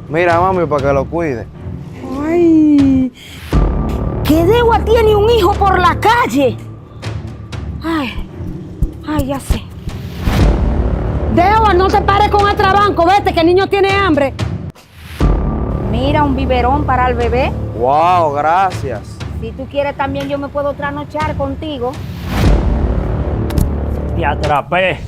Mira, mami, para que lo cuide. Ay, que Degua tiene un hijo por la calle. Ay, ya sé. Degua, no te pares con el trabanco, vete que el niño tiene hambre. Mira, un biberón para el bebé. Wow, gracias. Si tú quieres también yo me puedo trasnochar contigo. Te atrapé.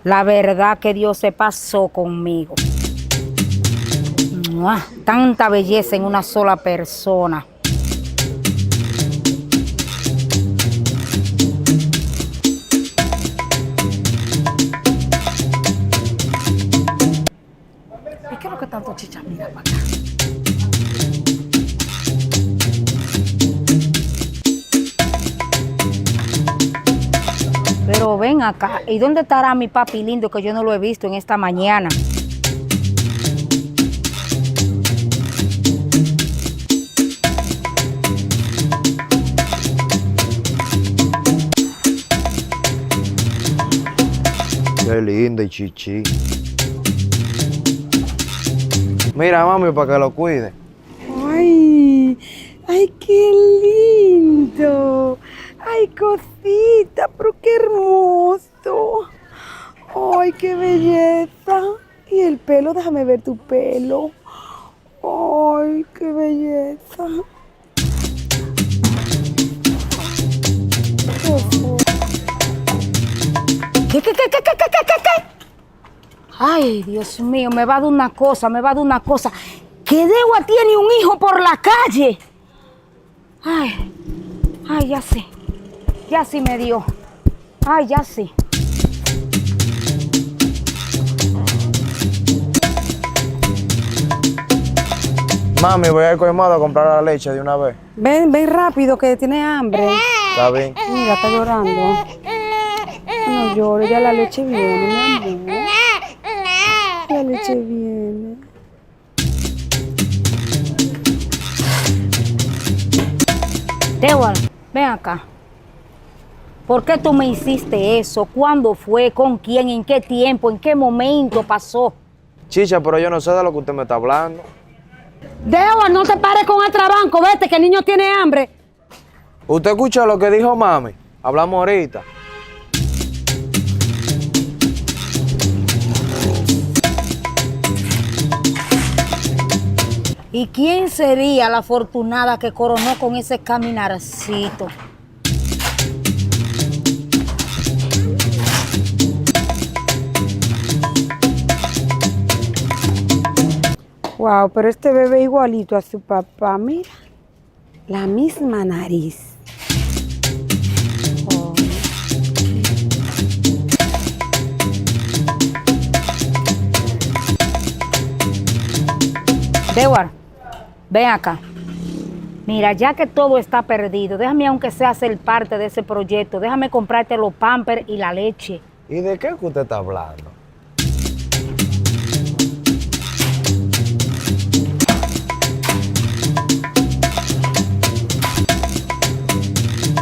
La verdad que Dios se pasó conmigo. ¡Mua! Tanta belleza en una sola persona. ¿Y qué es lo que tanto chicha mira para acá? Pero ven acá, ¿y dónde estará mi papi lindo que yo no lo he visto en esta mañana? Qué linda y chichi. Mira, mami, para que lo cuide. Ay, qué lindo. Ay, cosita, pero qué hermoso. Ay, qué belleza. Y el pelo, déjame ver tu pelo. Ay, qué belleza. ¿Qué? Ay, Dios mío, me va a dar una cosa. Que Degua tiene un hijo por la calle. Ay, ya sé. Ya sí me dio. Ay, ya sí. Mami, voy al colmado a comprar la leche de una vez. Ven rápido que tiene hambre. Está bien. Mira, está llorando. No llores, ya la leche viene, mi amor. La leche viene. Degua, ven acá. ¿Por qué tú me hiciste eso? ¿Cuándo fue? ¿Con quién? ¿En qué tiempo? ¿En qué momento pasó? Chicha, pero yo no sé de lo que usted me está hablando. Degua, no te pares con el trabanco, vete que el niño tiene hambre. ¿Usted escuchó lo que dijo mami? Hablamos ahorita. ¿Y quién sería la afortunada que coronó con ese caminarcito? Wow, pero este bebé igualito a su papá, mira. La misma nariz. Oh. Degua, ven acá. Mira, ya que todo está perdido, déjame aunque sea ser parte de ese proyecto. Déjame comprarte los pampers y la leche. ¿Y de qué que usted está hablando?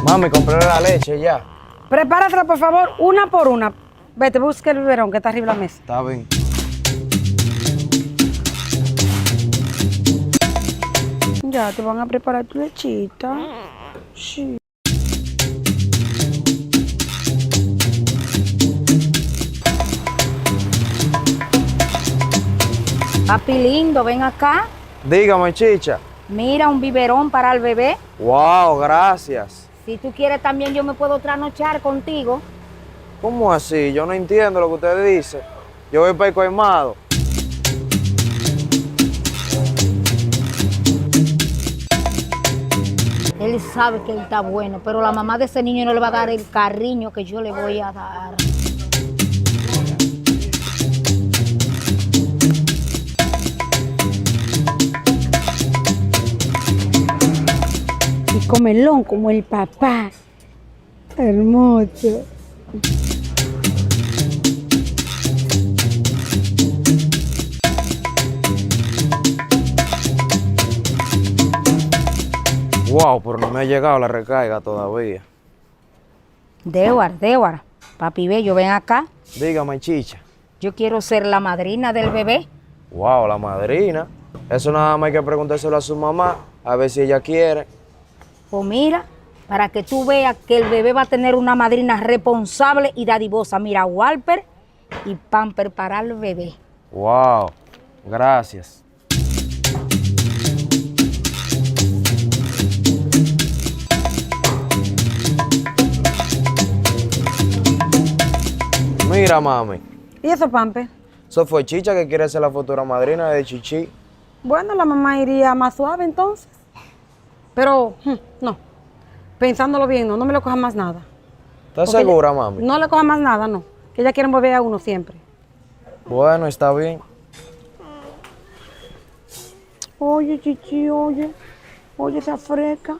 Mami, compré la leche ya. Prepáratela, por favor, una por una. Vete, busca el biberón que está arriba de la mesa. Está bien. Ya te van a preparar tu lechita. Sí. Papi lindo, ven acá. Dígame, chicha. Mira, un biberón para el bebé. Wow, gracias. Si tú quieres también yo me puedo trasnochar contigo. ¿Cómo así? Yo no entiendo lo que usted dice. Yo voy para el colmado. Él sabe que él está bueno, pero la mamá de ese niño no le va a dar el cariño que yo le voy a dar. Y comelón como el papá. Hermoso. Wow, pero no me ha llegado la recarga todavía. Dewar, papi bello, ven acá. Dígame, chicha. Yo quiero ser la madrina del bebé. Wow, la madrina. Eso nada más hay que preguntárselo a su mamá, a ver si ella quiere. Pues mira, para que tú veas que el bebé va a tener una madrina responsable y dadivosa. Mira, Walper y pamper para el bebé. Wow, gracias. Mira, mami, ¿Y eso, Pampe? eso fue Chicha que quiere ser la futura madrina de Chichi. Bueno, la mamá iría más suave entonces. Pero, no. Pensándolo bien, no me le coja más nada. ¿Estás Porque segura, mami? No le coja más nada, no. Que ella quiere volver a uno siempre. Bueno, está bien. Oye, Chichi, oye. Oye, esa fresca.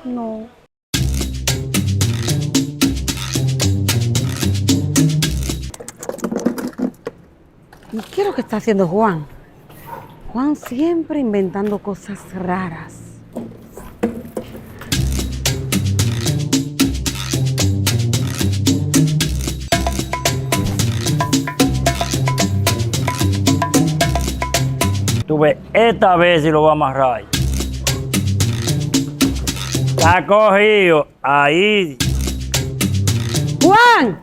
No. ¿Y qué es lo que está haciendo Juan? Juan siempre inventando cosas raras. Tú ves, esta vez sí lo voy a amarrar. Está cogido. Ahí. ¡Juan!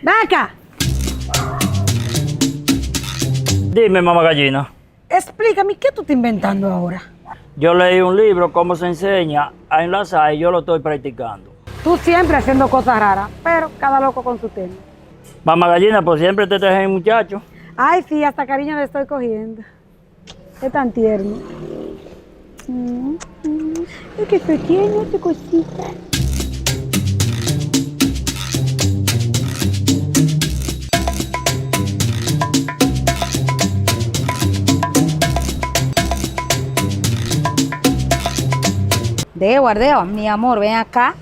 ¡Ven acá! Dime, mamá gallina. Explícame, ¿qué tú estás inventando ahora? Yo leí un libro, cómo se enseña a enlazar, y yo lo estoy practicando. Tú siempre haciendo cosas raras, pero cada loco con su tema. Mamá gallina, pues siempre te traje muchacho. Ay, sí, hasta cariño le estoy cogiendo. Es tan tierno. Es que pequeño, esta cosita. Dewar, mi amor, ven acá.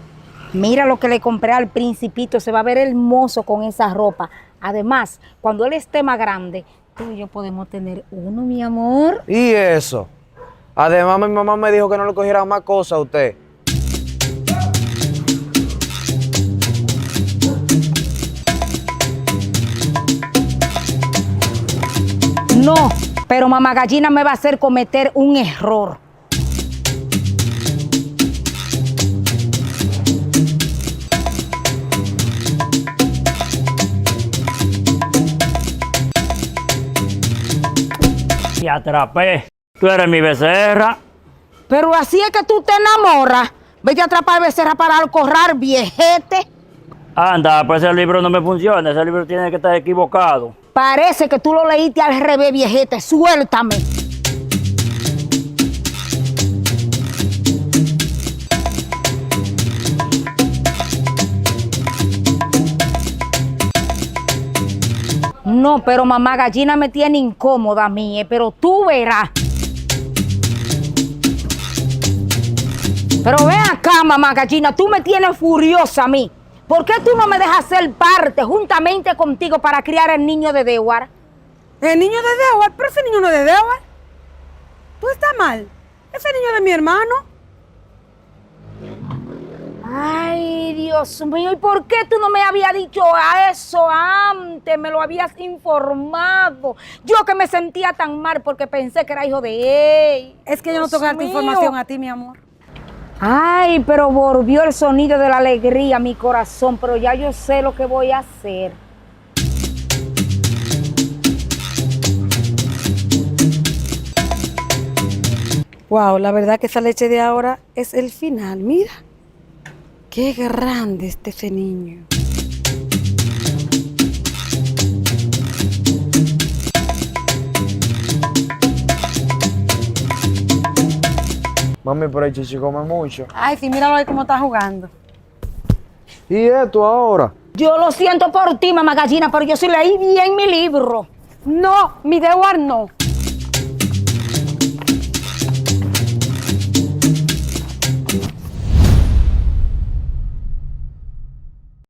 Mira lo que le compré al principito, se va a ver hermoso con esa ropa. Además, cuando él esté más grande, tú y yo podemos tener uno, mi amor. ¿Y eso? Además, mi mamá me dijo que no le cogiera más cosas a usted. No, pero mamá gallina me va a hacer cometer un error. Te atrapé. Tú eres mi becerra. Pero así es que tú te enamoras. Vete a atrapar becerra para alcorrar, viejete. Anda, pues ese libro no me funciona. Ese libro tiene que estar equivocado. Parece que tú lo leíste al revés, viejete. Suéltame. No, pero mamá gallina me tiene incómoda a mí, pero tú verás. Pero ven acá, mamá gallina, tú me tienes furiosa a mí. ¿Por qué tú no me dejas ser parte juntamente contigo para criar el niño de Dewar? ¿El niño de Dewar? Pero ese niño no es de Dewar. Tú estás mal. Ese niño es de mi hermano. Ay, Dios mío, ¿y por qué tú no me habías dicho eso antes? Me lo habías informado. Yo que me sentía tan mal porque pensé que era hijo de él. Es que yo no tengo que darte información a ti, mi amor. Ay, pero volvió el sonido de la alegría a mi corazón, pero ya yo sé lo que voy a hacer. Wow, la verdad que esa leche de ahora es el final. Mira, qué grande está ese niño. Mami, pero el Chichi come mucho. Ay, sí, míralo ahí cómo está jugando. ¿Y esto ahora? Yo lo siento por ti, mamá gallina, pero yo sí leí bien mi libro. No, mi Dewar no.